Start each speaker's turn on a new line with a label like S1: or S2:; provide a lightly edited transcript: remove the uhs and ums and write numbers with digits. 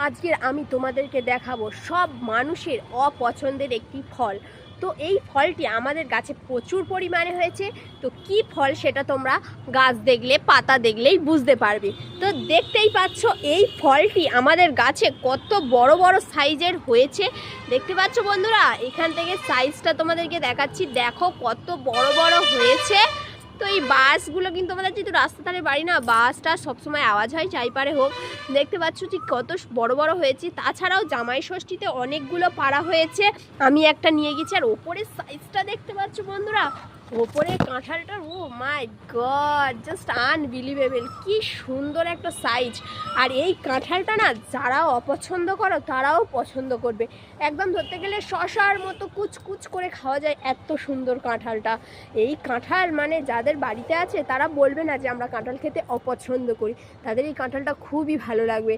S1: আজকের আমি তোমাদেরকে দেখাবো সব মানুষের অপছন্দের একটি ফল। তো এই ফলটি আমাদের গাছে প্রচুর পরিমাণে হয়েছে। তো কি ফল সেটা তোমরা গাছ দেখলে, পাতা দেখলেই বুঝতে পারবে। তো দেখতেই পাচ্ছ এই ফলটি আমাদের গাছে কত বড় বড় সাইজের হয়েছে। দেখতে পাচ্ছ বন্ধুরা, এখান থেকে সাইজটা তোমাদেরকে দেখাচ্ছি, দেখো কত বড় বড় হয়েছে। তো এই বাসগুলো কিন্তু আমাদের যেহেতু রাস্তা ধারে বাড়ি না, বাসটা সবসময় আওয়াজ হয় যাই পারে হোক। দেখতে পাচ্ছ ঠিক কত বড় বড় হয়েছে। তাছাড়াও জামাই ষষ্ঠীতে অনেকগুলো পাড়া হয়েছে, আমি একটা নিয়ে গেছি। আর ওপরের সাইজটা দেখতে পাচ্ছ বন্ধুরা, ওপরে কাঁঠালটা, ও মাই গড, জাস্ট আনবিলিভেবল, কি সুন্দর একটা সাইজ। আর এই কাঁঠালটা না যারা অপছন্দ করো তারাও পছন্দ করবে। একদম ধরতে গেলে শশার মতো কুচকুচ করে খাওয়া যায়, এত সুন্দর কাঁঠালটা। এই কাঁঠাল মানে যাদের বাড়িতে আছে তারা বলবে না যে আমরা কাঁঠাল খেতে অপছন্দ করি, তাদের এই কাঁঠালটা খুবই ভালো লাগবে।